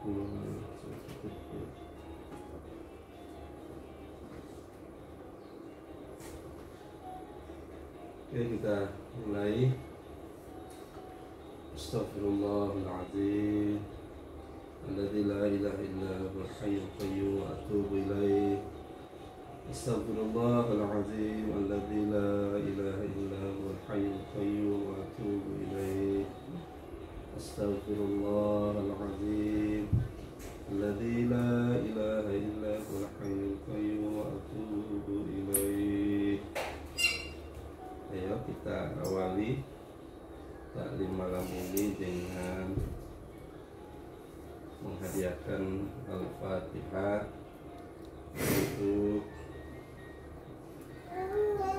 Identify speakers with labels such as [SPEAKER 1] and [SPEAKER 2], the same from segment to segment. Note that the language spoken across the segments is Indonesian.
[SPEAKER 1] Oke, kita mulai. Astaghfirullahaladzim alladzi la ilaha illa huwal hayyul qayyum wa atubu ilaih. Astaghfirullahaladzim alladzi la ilaha illa huwal hayyul qayyum wa atubu ilaih. Astaghfirullahaladzim alladzi la ilaha illa huwal hayyul qayyum wa atubu ilaih. Ayo kita awali taklim malam ini dengan menghadiahkan Al-Fatihah untuk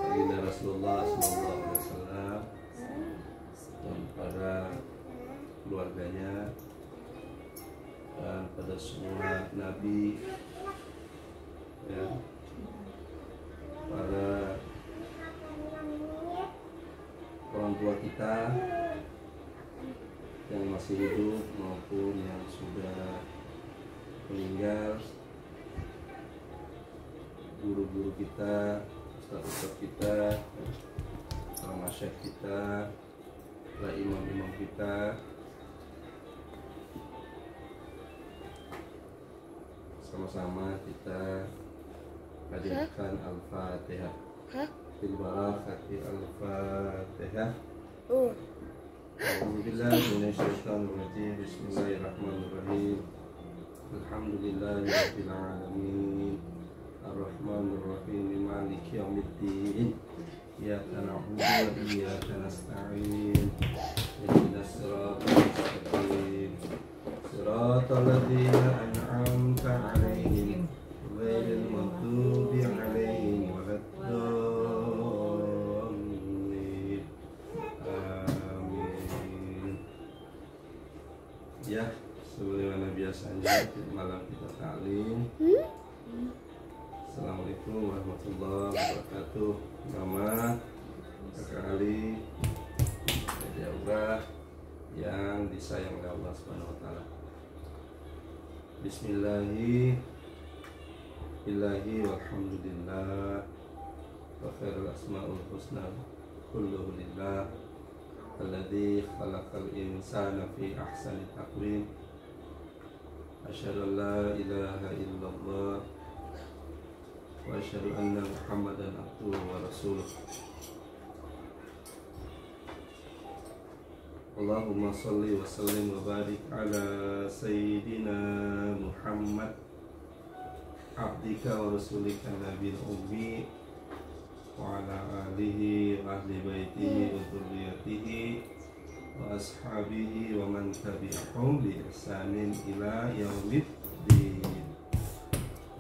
[SPEAKER 1] Baginda Rasulullah SAW dan para keluarganya dan pada semua nabi, ya, para orang tua kita yang masih hidup maupun yang sudah meninggal, guru-guru kita, ustaz-ustaz kita, para masyayikh kita, para imam-imam kita. Sama-sama kita hadirkan Al-Fatihah. Bil barakati Al-Fatihah. A'udzubillahi minasyaitonir rajim. Bismillahirrahmanirrahim. Alhamdulillahirabbil alamin. Arrahmanir rahim. Maliki yaumiddin. Iyyaka na'budu wa iyyaka nasta'in. Ihdinas siratal mustaqim. Siratal ladzina an'amta 'alaihim ghairil maghdubi 'alaihim waladdallin. Ya, sebagaimana biasanya malam kita taklim. Assalamualaikum warahmatullahi wabarakatuh. Mama, Kakak Ali, Dede Aura yang disayang oleh Allah Subhanahu wa taala. Bismillahi walhamdulillah wa khairul asmaul husna kulluhu lillah. Alladzi khalaqal insana fi ahsani taqwim. Asyhadu an la ilaha illallah wa asyhadu anna Muhammadan abduhu wa rasuluh. Allahumma shalli wa sallim wa barik ala sayyidina Muhammad abdika wa rasulika nabiyil ummi wa ala alihi wa ahli baitihi wa dzurriyyatihi wa ashabihi wa man tabi'ahum bi ihsanin ila yaumiddin.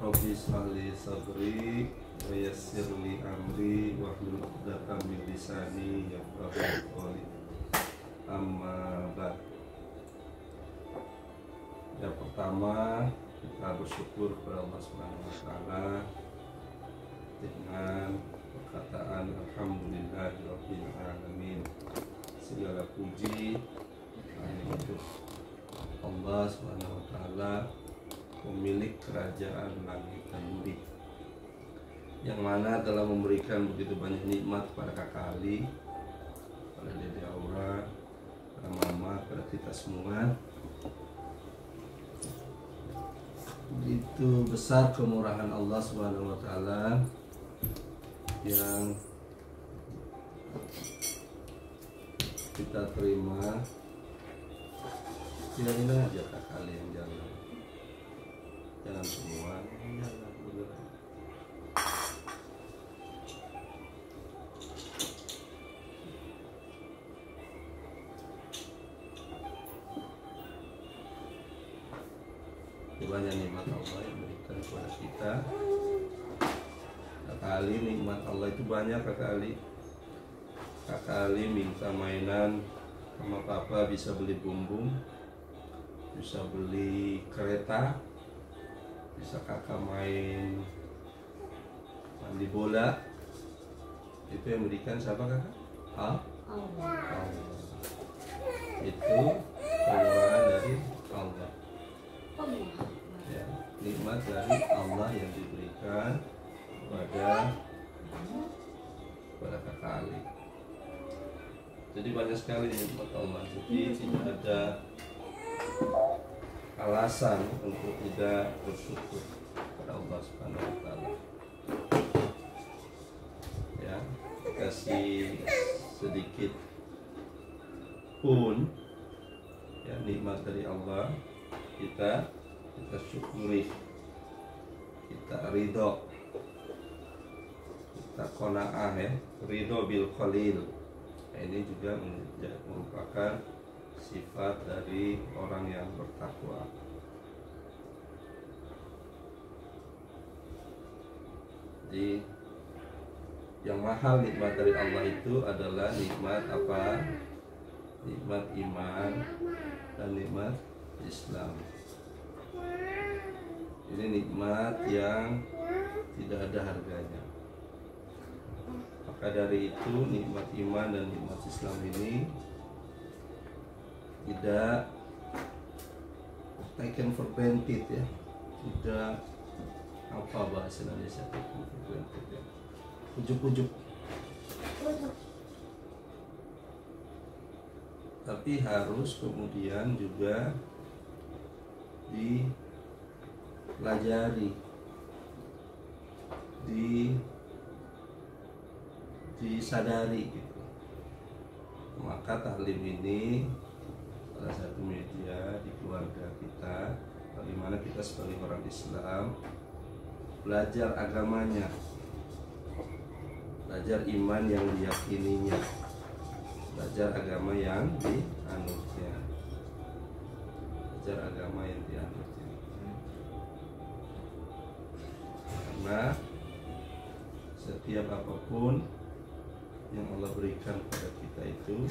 [SPEAKER 1] Rabbi shrah li sadri wa yassir li amri wa hlul 'uqdatam min lisani yafqahu qawli. Amma ba'd. Yang pertama, kita bersyukur kepada Allah Subhanahu wa taala dengan perkataan alhamdulillahirabbil alamin. Segala puji hanya untuk Allah Subhanahu wa taala, pemilik kerajaan langit dan bumi, yang mana telah memberikan begitu banyak nikmat pada Kakak Ali, pada Dede Aura, pada Mama, pada kita semua. Begitu besar kemurahan Allah Subhanahu wa taala yang kita terima. Tidak ini aja Kakak Ali yang jangan semua jangan bergerak. Banyak nikmat Allah yang berikan kepada kita. Kakak Ali, nikmat Allah itu banyak. Kakak Ali minta mainan sama papa, bisa beli bumbung, bisa beli kereta, bisa kakak main mandi bola. Itu yang berikan siapa kakak? Allah. Itu kemurahan dari Allah. nikmat dari Allah yang diberikan kepada kakak Ali. Jadi banyak sekali nikmat Allah. Jadi tidak ada alasan untuk tidak bersyukur kepada Allah Subhanahu wa taala. Ya, kasih sedikit pun ya nikmat dari Allah, kita syukuri, kita ridho, kita qanaah, ya, ridho bil qalil. Nah, ini juga merupakan sifat dari orang yang bertakwa. Jadi yang mahal nikmat dari Allah itu adalah nikmat apa? Nikmat iman dan nikmat Islam. Ini nikmat yang tidak ada harganya. Maka dari itu nikmat iman dan nikmat Islam ini tidak taken for granted, ya. Tidak, apa bahasa Indonesia, taken for granted, ya. Ujuk-ujuk. Tapi harus kemudian juga dipelajari, disadari gitu. Maka taklim ini salah satu media di keluarga kita, bagaimana kita sebagai orang Islam belajar agamanya, belajar iman yang diyakininya, belajar agama yang dianutnya, belajar agama yang dianutnya. Karena setiap apapun yang Allah berikan kepada kita itu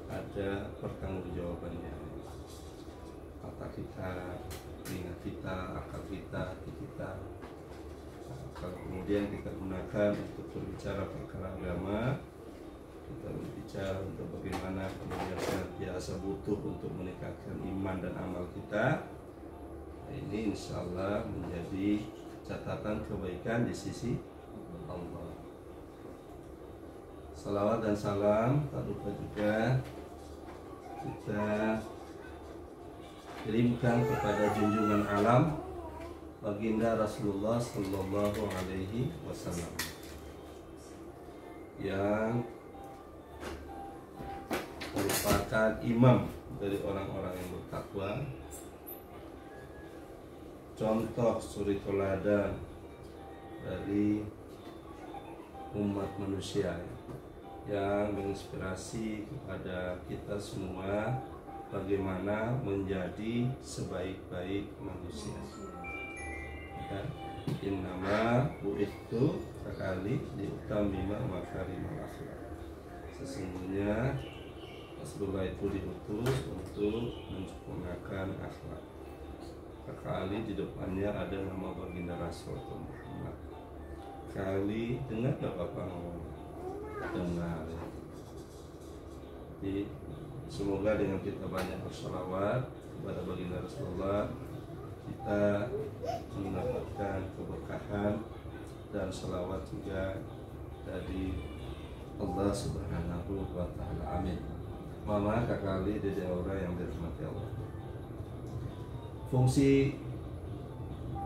[SPEAKER 1] ada pertanggungjawabannya. Mata kita, telinga kita, akal kita, hati kita. Kalau kemudian kita gunakan untuk berbicara perkara agama, kita berbicara untuk bagaimana kemudian senantiasa butuh untuk meningkatkan iman dan amal kita, ini insya Allah menjadi catatan kebaikan di sisi Allah. Salawat dan salam tak lupa juga kita kirimkan kepada junjungan alam baginda Rasulullah Sallallahu Alaihi Wasallam yang merupakan imam dari orang-orang yang bertakwa, contoh suri teladan dari umat manusia yang menginspirasi kepada kita semua bagaimana menjadi sebaik-baik manusia. Ya, innama bu'ithu sekali diutamima makarimal akhlak. Sesungguhnya Rasulullah itu diutus untuk menyempurnakan akhlak. Kali di depannya ada nama baginda Rasul Muhammad. Kali dengar gak Bapak ngomong? Dengar. Jadi semoga dengan kita banyak bersalawat kepada baginda Rasulullah, kita mendapatkan keberkahan dan salawat juga dari Allah Subhanahu wa Ta'ala. Amin. Mama, Kakak Ali, Dede Aura yang dirahmati Allah. Fungsi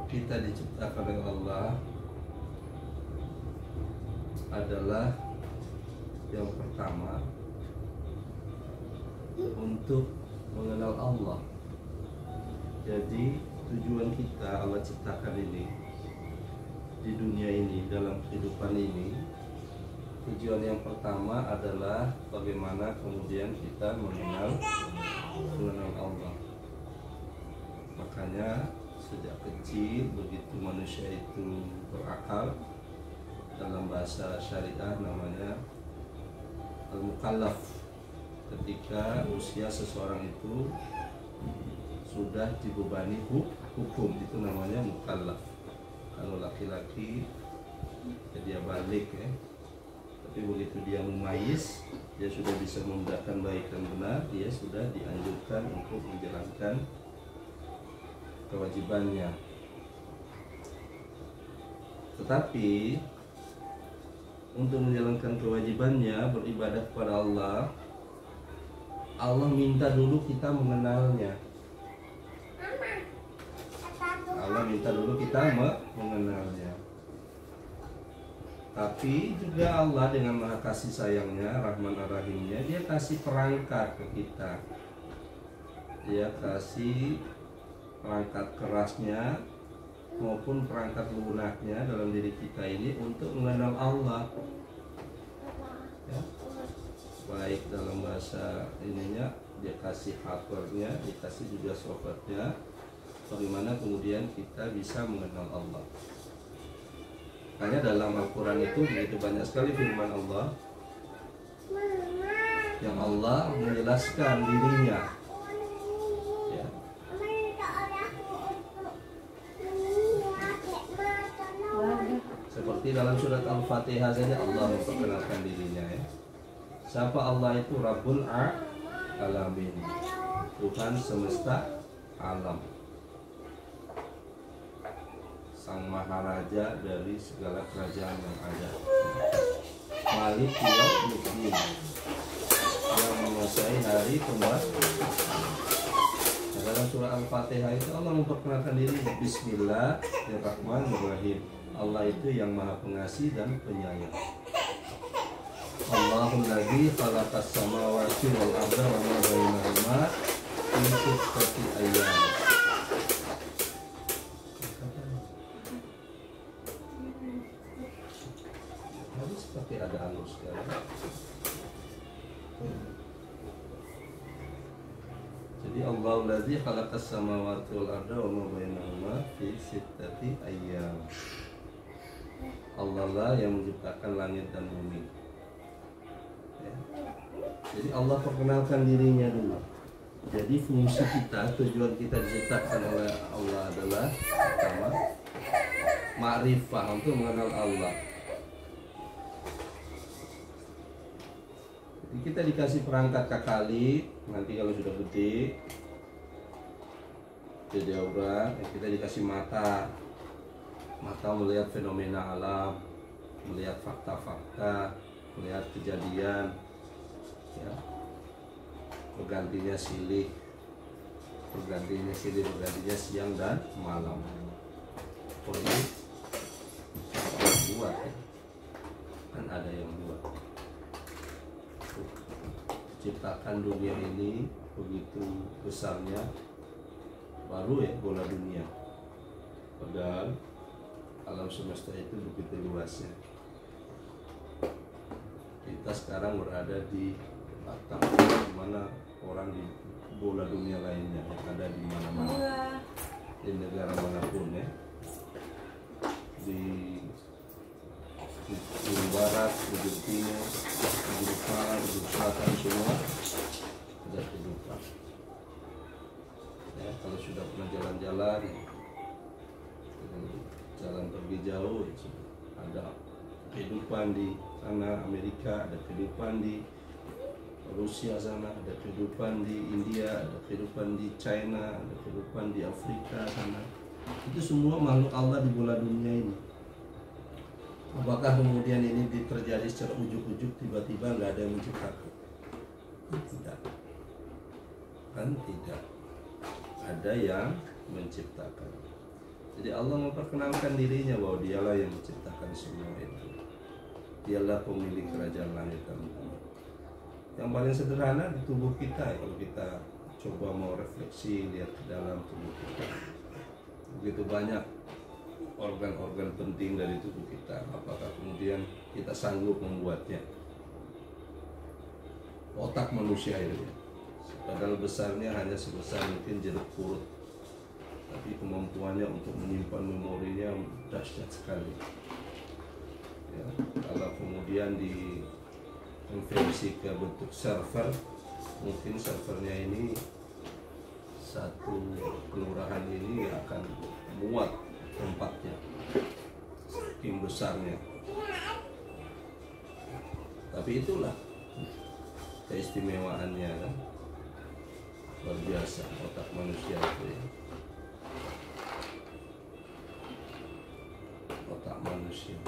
[SPEAKER 1] kita diciptakan oleh Allah adalah yang pertama untuk mengenal Allah. Jadi tujuan kita Allah ciptakan ini di dunia ini, dalam kehidupan ini, tujuan yang pertama adalah bagaimana kemudian kita mengenal Allah. Makanya sejak kecil begitu manusia itu berakal, dalam bahasa syariah namanya al-mukallaf. Ketika usia seseorang itu sudah dibebani hukum, itu namanya mukallaf. Kalau laki-laki ya dia balik, ya. Tapi begitu dia mumayyiz, dia sudah bisa membedakan baik dan benar, dia sudah dianjurkan untuk menjalankan kewajibannya Tetapi untuk menjalankan kewajibannya beribadah kepada Allah, Allah minta dulu kita mengenalnya. Allah minta dulu kita mengenalnya. Tapi juga Allah dengan maha kasih sayangnya, Rahman Ar-Rahimnya, dia kasih perangkat ke kita. Dia kasih perangkat kerasnya maupun perangkat lunaknya dalam diri kita ini untuk mengenal Allah. Ya. Baik dalam bahasa ininya, dia kasih hardware-nya, dikasih juga software-nya, bagaimana kemudian kita bisa mengenal Allah. Makanya dalam Al-Quran itu begitu banyak sekali firman Allah yang Allah menjelaskan dirinya, ya. Seperti dalam surat Al-Fatihah saja Allah memperkenalkan dirinya, ya. Siapa Allah itu? Rabbul Alamin, Tuhan semesta alam, Sang Maharaja dari segala kerajaan yang ada, Malik Yaumiddin, yang menguasai hari pembalasan. Nah, dalam surah Al-Fatihah itu Allah memperkenalkan diri, Bismillahirrahmanirrahim. Allah itu yang maha pengasih dan penyayang. Allahul ladzi khalaqas samawati wal arda wa ma bainahuma fi sittati ayyam. Seperti ada halus ya. Jadi Allah ladzi khalaqas samawati wal arda wa ma bainahuma fi sittati ayyam. Allah lah yang menciptakan langit dan bumi. Ya. Jadi Allah perkenalkan dirinya dulu. Jadi fungsi kita, tujuan kita diciptakan oleh Allah adalah pertama ma'rifah, untuk mengenal Allah. Kita dikasih perangkat kakali, nanti kalau sudah gede jadi orang, kita dikasih mata melihat fenomena alam, melihat fakta-fakta, melihat kejadian, ya. Bergantinya bergantinya siang dan malam. Oh ini buat, ya. Kan ada yang buat. Ciptakan dunia ini begitu besarnya, baru ya bola dunia. Padahal alam semesta itu begitu luasnya. Kita sekarang berada di Batam, di mana orang di bola dunia lainnya yang ada di mana-mana, di negara manapun, ya. Di ujung barat, ujung timur, ujung utara, ujung selatan, semua ada kehidupan. Ya, kalau sudah pernah jalan-jalan, jalan pergi jauh, ada kehidupan di sana, Amerika, ada kehidupan di Rusia sana, ada kehidupan di India, ada kehidupan di China, ada kehidupan di Afrika sana. Itu semua makhluk Allah di bola dunia ini. Apakah kemudian ini terjadi secara ujuk-ujuk, tiba-tiba nggak ada yang menciptakan? Tidak, kan tidak ada yang menciptakan. Jadi Allah memperkenalkan dirinya bahwa dialah yang menciptakan semua itu. Dialah pemilik kerajaan langit dan bumi. Yang paling sederhana di tubuh kita, kalau kita coba mau refleksi, lihat ke dalam tubuh kita, begitu banyak organ-organ penting dari tubuh kita. Apakah kemudian kita sanggup membuatnya? Otak manusia itu, padahal besarnya hanya sebesar mungkin jeruk purut, tapi kemampuannya untuk menyimpan memorinya dahsyat sekali. Ya, kalau kemudian dikonversi ke bentuk server, mungkin servernya ini satu kelurahan ini akan muat tempatnya, saking besarnya. Tapi itulah keistimewaannya, kan, luar biasa otak manusia itu, ya. Otak manusia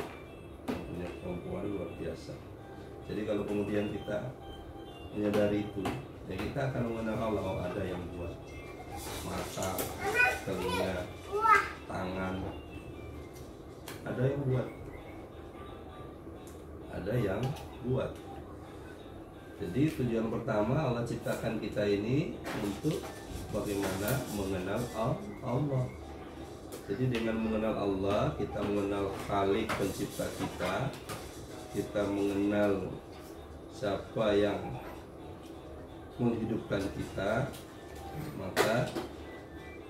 [SPEAKER 1] yang punya kemampuan luar biasa. Jadi kalau kemudian kita menyadari itu, ya kita akan mengenal Allah. Oh, ada yang buat mata, telinga, tangan, ada yang buat, ada yang buat. Jadi tujuan pertama Allah ciptakan kita ini untuk bagaimana mengenal Allah. Jadi dengan mengenal Allah, kita mengenal Khalik pencipta kita, kita mengenal siapa yang menghidupkan kita. Maka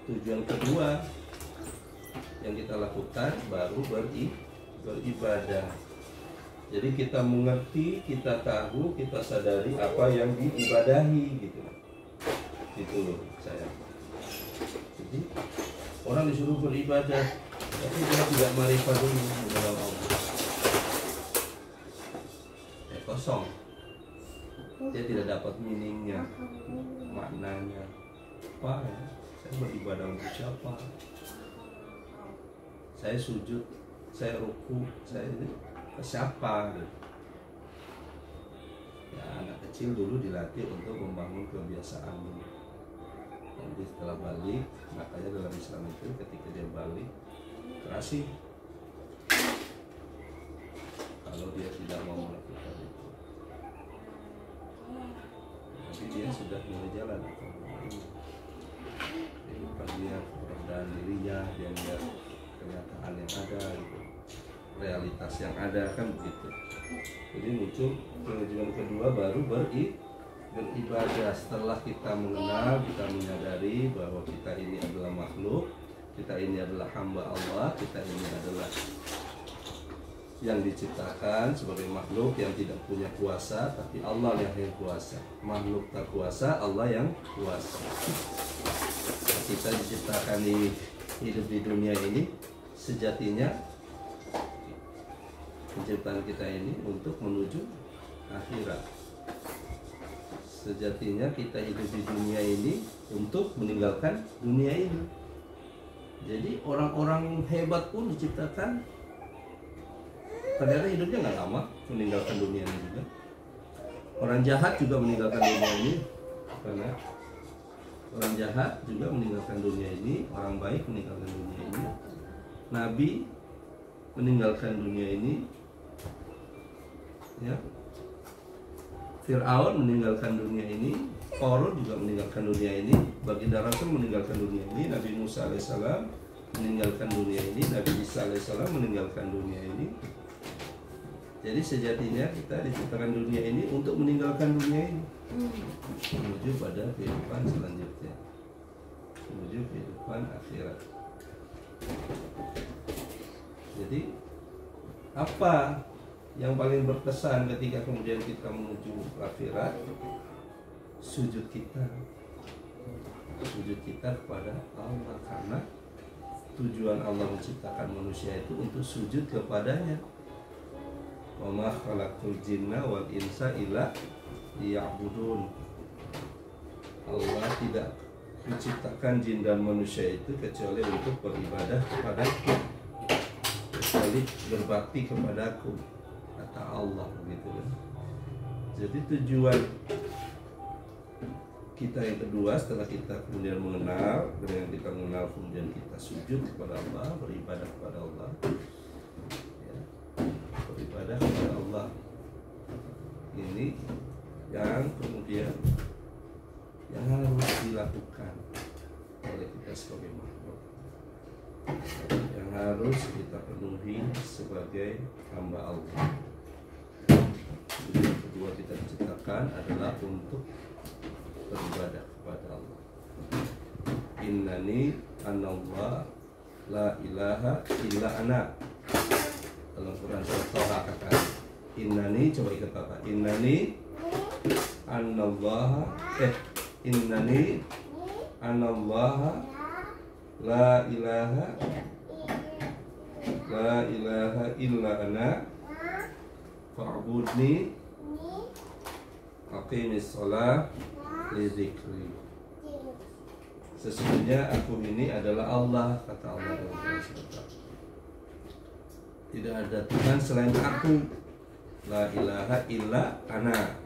[SPEAKER 1] tujuan kedua yang kita lakukan baru beribadah. Jadi kita mengerti, kita tahu, kita sadari apa yang diibadahi gitu. Itu loh saya. Jadi orang disuruh beribadah, tapi dia tidak marifat dulu mengenal Allah. Kosong. Dia tidak dapat meaningnya, maknanya. Apa ya? Saya beribadah untuk siapa? Saya sujud, saya ruku, saya ke siapa? Ya, anak kecil dulu dilatih untuk membangun kebiasaan. Nanti setelah balik, makanya dalam Islam itu ketika dia balik kerasi. Kalau dia tidak mau melakukan itu, tapi dia sudah mulai jalan. Kehidupan dia, keberadaan dirinya, dia lihat kenyataan yang ada, gitu. Realitas yang ada, kan begitu. Jadi muncul tujuan kedua baru beribadah. Setelah kita mengenal, kita menyadari bahwa kita ini adalah makhluk, kita ini adalah hamba Allah, kita ini adalah yang diciptakan sebagai makhluk yang tidak punya kuasa, tapi Allah yang kuasa. Makhluk tak kuasa, Allah yang kuasa. Kita diciptakan ini, hidup di dunia ini, sejatinya penciptaan kita ini untuk menuju akhirat. Sejatinya kita hidup di dunia ini untuk meninggalkan dunia ini. Jadi orang-orang hebat pun diciptakan ternyata hidupnya nggak lama, meninggalkan dunia ini juga. Orang jahat juga meninggalkan dunia ini, karena orang jahat juga meninggalkan dunia ini, orang baik meninggalkan dunia ini. Nabi meninggalkan dunia ini, ya. Fir'aun meninggalkan dunia ini, Qarun juga meninggalkan dunia ini, Baginda Rasul meninggalkan dunia ini, Nabi Musa alaihissalam meninggalkan dunia ini, Nabi Isa alaihissalam meninggalkan dunia ini. Jadi sejatinya kita diciptakan dunia ini untuk meninggalkan dunia ini, menuju pada kehidupan selanjutnya, menuju kehidupan akhirat. Jadi apa yang paling berkesan ketika kemudian kita menuju akhirat? Sujud kita kepada Allah, karena tujuan Allah menciptakan manusia itu untuk sujud kepadanya. Wa ma khalaqtul jinna wal insa illa liya'budun. Allah tidak menciptakan jin dan manusia itu kecuali untuk beribadah kepadaku, kecuali berbakti kepadaku, kata Allah, gitu kan. Jadi tujuan kita yang kedua setelah kita kemudian mengenal, dengan kita mengenal kemudian kita sujud kepada Allah, beribadah kepada Allah, ya, beribadah kepada Allah. Ini yang kemudian yang harus dilakukan oleh kita sebagai makhluk, yang harus kita penuhi sebagai hamba Allah. Jadi yang kedua kita diciptakan adalah untuk beribadah kepada Allah. Innani anallah la ilaha illa ana. Dalam Quran surat Thaha kata innani, coba ikut kata innani anallah innani anallah la ilaha illa ana fa'budni aqimis shalah li dzikri. Sesungguhnya aku ini adalah Allah, kata Allah dalam Al-Quran. Tidak ada Tuhan selain aku. La ilaha illa ana.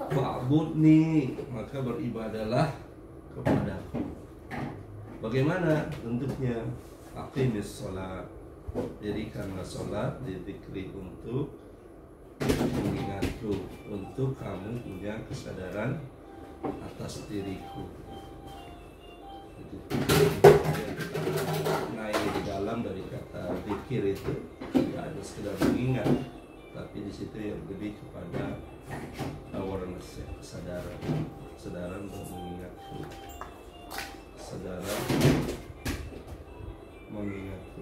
[SPEAKER 1] Fa'budni, maka beribadalah kepadaku. Bagaimana bentuknya? Aqimis sholat. Dirikanlah sholat, dizikri untuk mengingatku, untuk kamu punya kesadaran atas diriku. Naik di dalam dari kata zikir itu tidak ada sekedar mengingat, tapi di situ yang lebih kepada awareness, kesadaran untuk mengingatku, kesadaran mengingatku.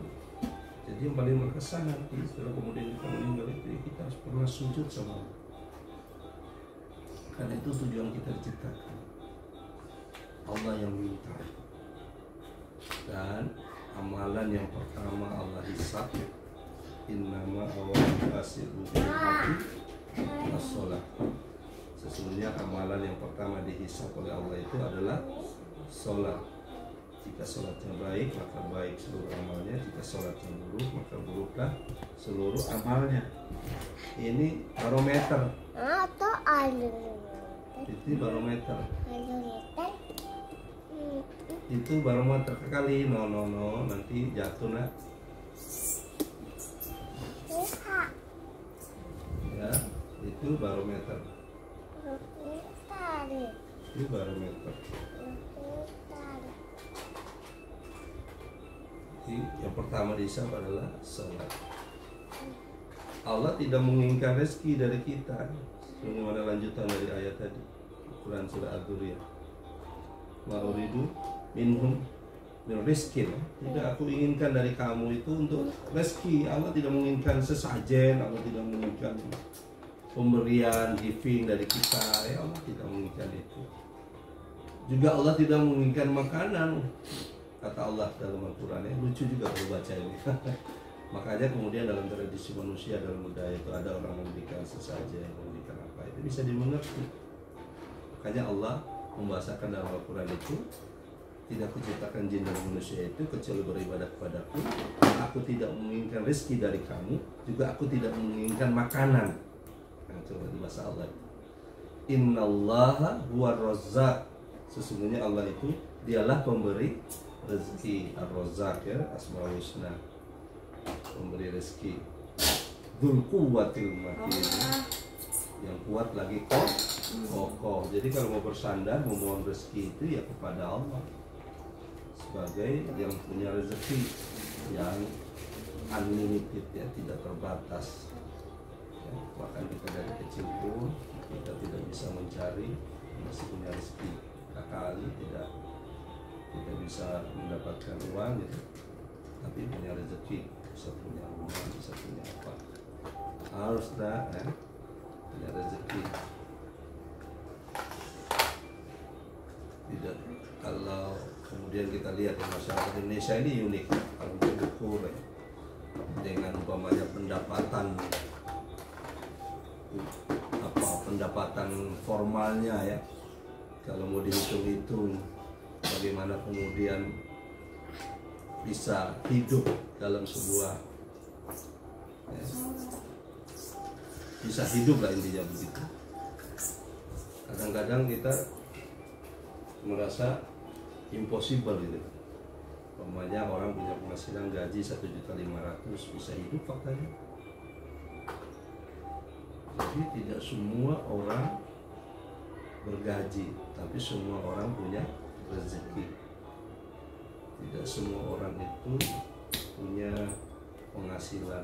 [SPEAKER 1] Jadi yang paling berkesan nanti setelah kemudian kita meninggal itu kita harus pernah sujud sama Allah. Karena itu tujuan kita diciptakan. Allah yang minta. Dan amalan yang pertama Allah hisab, innama awal hasibu bil haqi as-shalah. Sesungguhnya amalan yang pertama dihisab oleh Allah itu adalah sholat. Jika sholatnya baik, maka baik seluruh amalnya. Jika sholatnya buruk, maka buruklah seluruh amalnya. Ini barometer. Itu barometer. Itu barometer kali. No, nanti jatuh nak. Ya, itu barometer. Itu barometer. Yang pertama dihisab adalah sholat. Allah tidak menginginkan rezeki dari kita. Bagaimana lanjutan dari ayat tadi, Quran surah Ad-Duriyah. Ma uridu minhum min rizkin. Tidak aku inginkan dari kamu itu untuk rezeki. Allah tidak menginginkan sesajen. Allah tidak menginginkan pemberian, giving dari kita. Ya, Allah tidak menginginkan itu. Juga Allah tidak menginginkan makanan. Kata Allah dalam Al-Quran, lucu juga kalau baca ini. Makanya kemudian dalam tradisi manusia, dalam budaya itu ada orang memberikan sesajen, memberikan apa, itu bisa dimengerti. Makanya Allah membahasakan dalam Al-Quran itu, tidak kuciptakan jin dan manusia itu kecuali beribadah kepadaku. Aku tidak menginginkan rezeki dari kamu, juga aku tidak menginginkan makanan. Nah, coba di bahasa Allah. Innallaha huwar razzaq. Sesungguhnya Allah itu dialah pemberi rezeki. Ar-Razzaq, ya, Asmaul Husna, pemberi rezeki. Dzul quwwatil matin, yang kuat lagi kokoh. Jadi kalau mau bersandar, memohon rezeki itu ya kepada Allah sebagai yang punya rezeki yang unlimited, ya, tidak terbatas. Ya, bahkan kita dari kecil pun kita tidak bisa mencari, masih punya rezeki. Kakak Ali tidak bisa mendapatkan uang gitu, tapi punya rezeki, bisa punya rumah, bisa punya apa, harus dah, punya rezeki. Tidak, kalau kemudian kita lihat masyarakat Indonesia ini unik kalau diukur dengan umpamanya pendapatan formalnya, ya, kalau mau dihitung-hitung bagaimana kemudian bisa hidup dalam sebuah, ya, bisa hidup lah intinya begitu. Kadang-kadang kita merasa impossible gitu. Umpamanya orang punya penghasilan gaji 1.500.000 bisa hidup faktanya. Jadi tidak semua orang bergaji, tapi semua orang punya rezeki. Tidak semua orang itu punya penghasilan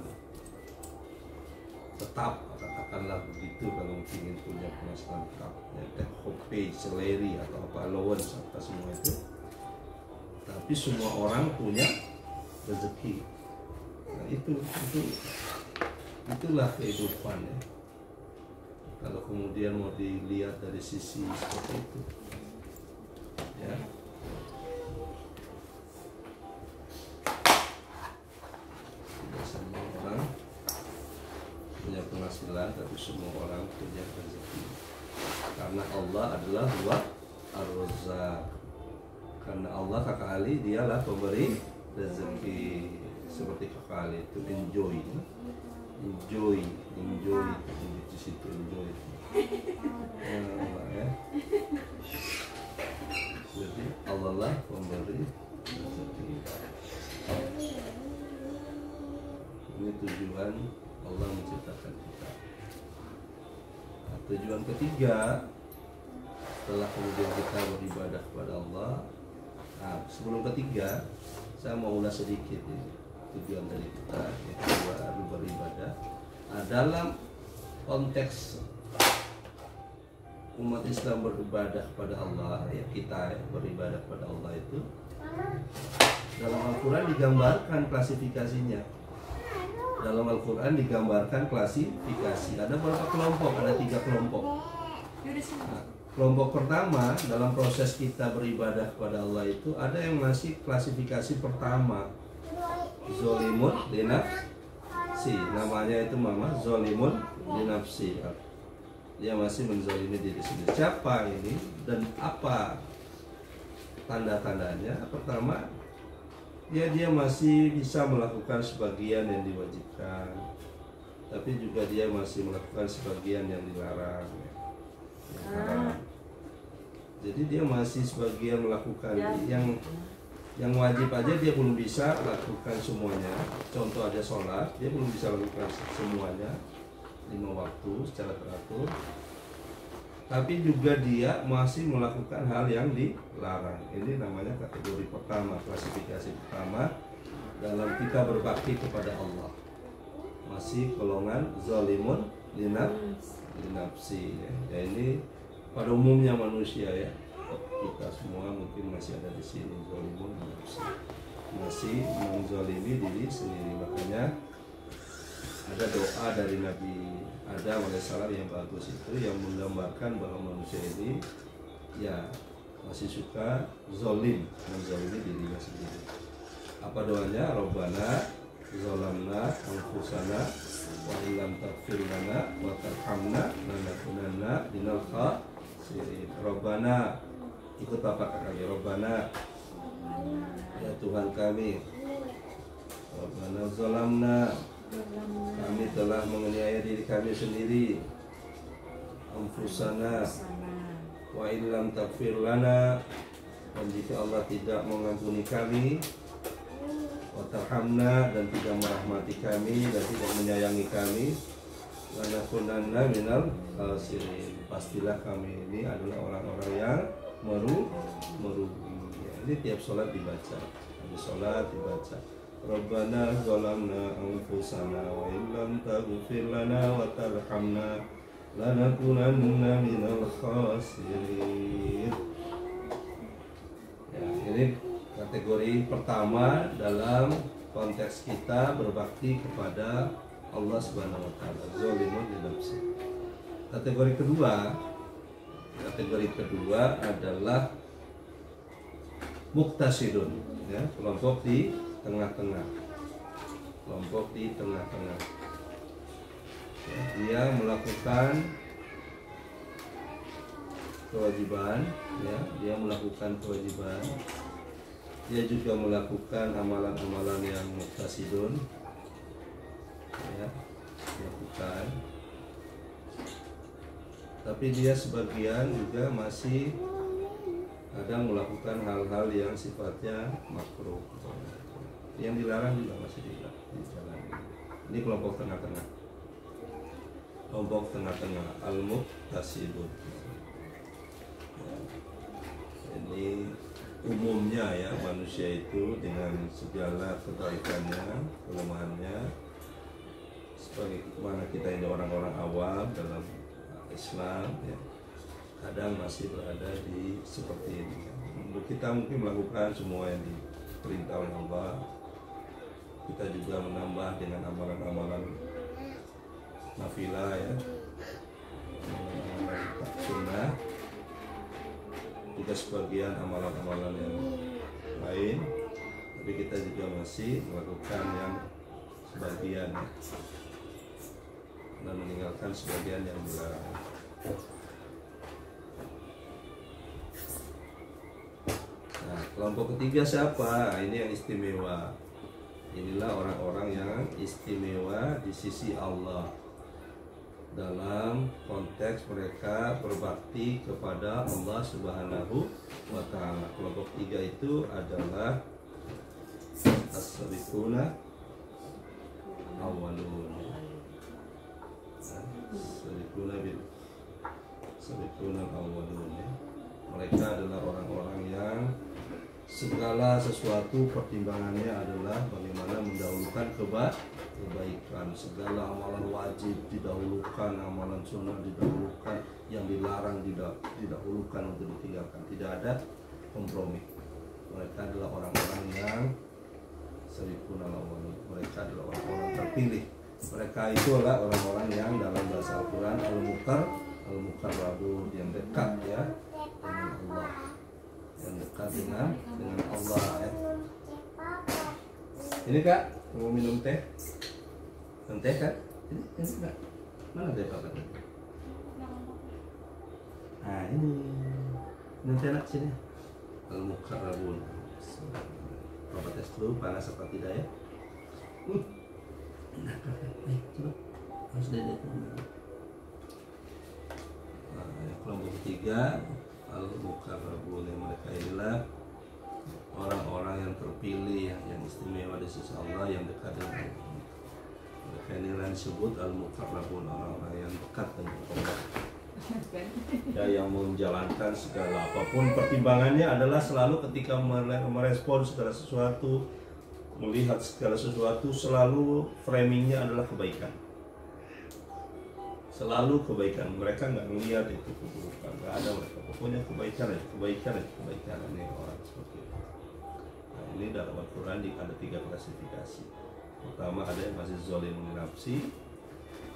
[SPEAKER 1] tetap, katakanlah begitu, kalau ingin punya penghasilan tetap, ya, take home pay, salary atau apa, allowance, apa semua itu. Tapi semua orang punya rezeki. Nah, itulah kehidupan, ya. Kalau kemudian mau dilihat dari sisi seperti itu, ya, tidak semua orang punya penghasilan, tapi semua orang punya rezeki. Karena Allah adalah huwa ar-razzaq. Karena Allah, kakak Ali, dialah pemberi rezeki. seperti kakak Ali itu enjoy di situ enjoy. Allah ya. Jadi Allah lah pemberi rezeki. Ini tujuan Allah menciptakan kita. Nah, tujuan ketiga, setelah kemudian kita beribadah kepada Allah. Nah, sebelum ketiga, saya mau ulas sedikit ini tujuan dari kita yang kedua beribadah. Nah, dalam konteks umat Islam beribadah kepada Allah, ya kita beribadah kepada Allah itu dalam Al-Quran digambarkan klasifikasinya. Dalam Al-Quran digambarkan klasifikasi. Ada berapa kelompok? Ada 3 kelompok. Nah, kelompok pertama dalam proses kita beribadah kepada Allah itu ada yang masih klasifikasi pertama, zolimun linafsi. Namanya itu zolimun linafsi. Dia masih menzalimi diri sendiri. Siapa ini dan apa tanda-tandanya? Pertama, dia masih bisa melakukan sebagian yang diwajibkan, tapi juga dia masih melakukan sebagian yang dilarang. Jadi dia masih sebagian melakukan yang wajib aja dia belum bisa lakukan semuanya. Contoh aja sholat, dia belum bisa lakukan semuanya 5 waktu secara teratur, tapi juga dia masih melakukan hal yang dilarang. Ini namanya kategori pertama, klasifikasi pertama dalam kita berbakti kepada Allah. Masih golongan zalimun linafsi ya. Ini pada umumnya manusia ya. Kita semua mungkin masih ada di sini zalimun linafsi, masih menzalimi diri sendiri. Makanya ada doa dari Nabi Adam alaihissalam yang bagus itu yang menggambarkan bahwa manusia ini ya masih suka zolim, menzalimi dirinya sendiri. Apa doanya? Rabbana zolamna anfusana wa illam taghfir lana wa tarhamna lanakunanna minal khasirin. Rabbana, ikut apa kali? Rabbana, ya Tuhan kami. Rabbana zolamna, kami telah menganiaya diri kami sendiri. Anfusana wa illam taghfir lana, dan jika Allah tidak mengampuni kami, wa tarhamna, dan tidak merahmati kami dan tidak menyayangi kami, lanakunanna minal khasirin, pastilah kami ini adalah orang-orang yang merugi. Ini tiap sholat dibaca, habis sholat dibaca. Rabbana zalamna anfusana wa illam taghfir lana wa tarhamna lanakunanna minal khasirin. Ya, ini kategori pertama dalam konteks kita berbakti kepada Allah Subhanahu wa taala, zalimun li nafsi. Kategori kedua adalah muqtasidun, ya, kelompok di tengah-tengah. Ya, dia melakukan kewajiban, ya, dia juga melakukan amalan-amalan yang muqtasidun, ya, melakukan, tapi dia sebagian juga masih kadang melakukan hal-hal yang sifatnya makruh, yang dilarang juga masih dijalani. Ini kelompok tengah-tengah, al-muqtasidun. Ini umumnya ya, manusia itu dengan segala kebaikannya, kelemahannya, sebagaimana kita ini orang-orang awam dalam Islam ya, kadang masih berada di seperti ini. Kita mungkin melakukan semua yang diperintah oleh Allah. Kita juga menambah dengan amalan-amalan nafilah ya, amalan sunnah, juga sebagian amalan-amalan yang lain, tapi kita juga masih melakukan yang sebagian dan meninggalkan sebagian yang dilarang. Nah, kelompok ketiga siapa? Ini yang istimewa. Inilah orang-orang yang istimewa di sisi Allah dalam konteks mereka berbakti kepada Allah Subhanahu wa Ta'ala. Kelompok 3 itu adalah as-sabiquna awwalun. Sabiquna awwalun. Mereka adalah orang-orang yang segala sesuatu pertimbangannya adalah bagaimana mendahulukan kebaikan. Segala amalan wajib didahulukan, amalan sunnah didahulukan, yang dilarang didahulukan untuk ditinggalkan. Tidak ada kompromi. Mereka adalah orang-orang yang sabiquna awwalun. Mereka adalah orang-orang terpilih. Mereka itu adalah orang-orang yang dalam bahasa Al-Quran al-muqarrabun, yang dekat ya dengan Allah, yang dekat dengan Allah ya. Ini Kak, mau minum teh? Minum teh Kak? Ini Kak, mana teh Pak? Nah ini minum teh nak sini. Al-muqarrabun. Bapak tes dulu panas apa tidak ya? Enak Kak, coba harus dede. Nah, kelompok 3 al-muqarrabun, mereka inilah orang-orang yang terpilih, yang istimewa di sisi Allah, yang dekat dengan Allah. Mereka inilah disebut al-muqarrabun, orang-orang yang dekat dengan Allah ya, yang menjalankan segala apapun pertimbangannya adalah selalu ketika merespon segala sesuatu, melihat segala sesuatu, selalu framingnya adalah kebaikan. Selalu kebaikan. Mereka nggak melihat itu keburukan, nggak ada mereka. Pokoknya kebaikan aja, kebaikan ini orang seperti itu. Nah, ini dalam Al-Quran ada 3 klasifikasi. Pertama ada yang masih zalim nafsi.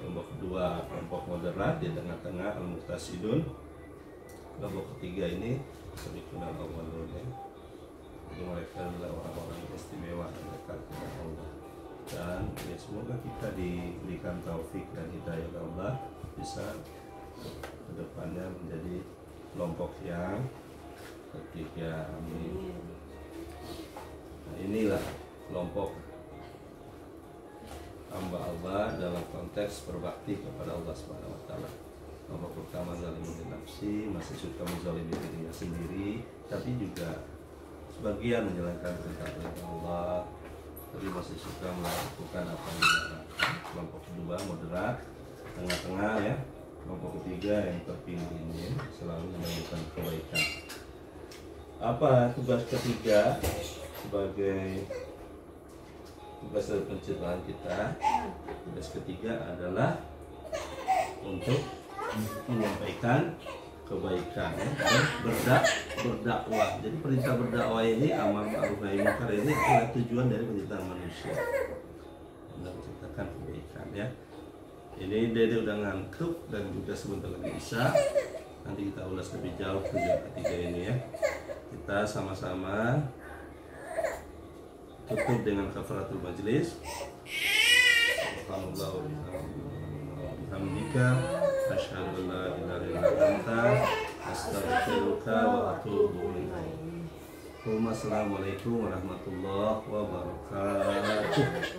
[SPEAKER 1] Kelompok kedua kelompok moderat, di tengah-tengah al-muqtasidun. Kelompok ketiga ini sabiqun al-awwalun ya. Jadi mereka adalah orang-orang yang istimewa dan dekat dengan Allah. Dan ya, semoga kita diberikan taufik dan hidayah Allah, bisa kedepannya menjadi kelompok yang ketiga. Amin. Nah, inilah kelompok hamba Allah dalam konteks berbakti kepada Allah Subhanahu wa Ta'ala. Kelompok pertama zalimun nafsi, masih suka menzalimi dirinya sendiri, tapi juga sebagian menjalankan perintah Allah, tapi masih suka melakukan apa yang dilarang. Kelompok kedua moderat, tengah-tengah ya. Kelompok ketiga yang terpilih ini selalu melakukan kebaikan. Apa tugas ketiga sebagai tugas dari penciptaan kita? Tugas ketiga adalah untuk menyampaikan kebaikan ya, dan berdakwah. Jadi perintah berdakwah ini, amar ma'ruf nahi munkar ini adalah tujuan dari penciptaan manusia, untuk menciptakan kebaikan ya. Ini Dede udah ngantuk dan juga sebentar lagi Isya. Nanti kita ulas lebih jauh tujuan ketiga ini ya. Kita sama-sama tutup dengan kafaratul majlis. Subhanallah wa bihamdika asyhadu an la ilaha illa anta astaghfiruka wa atubu ilaik. Assalamualaikum warahmatullahi wabarakatuh.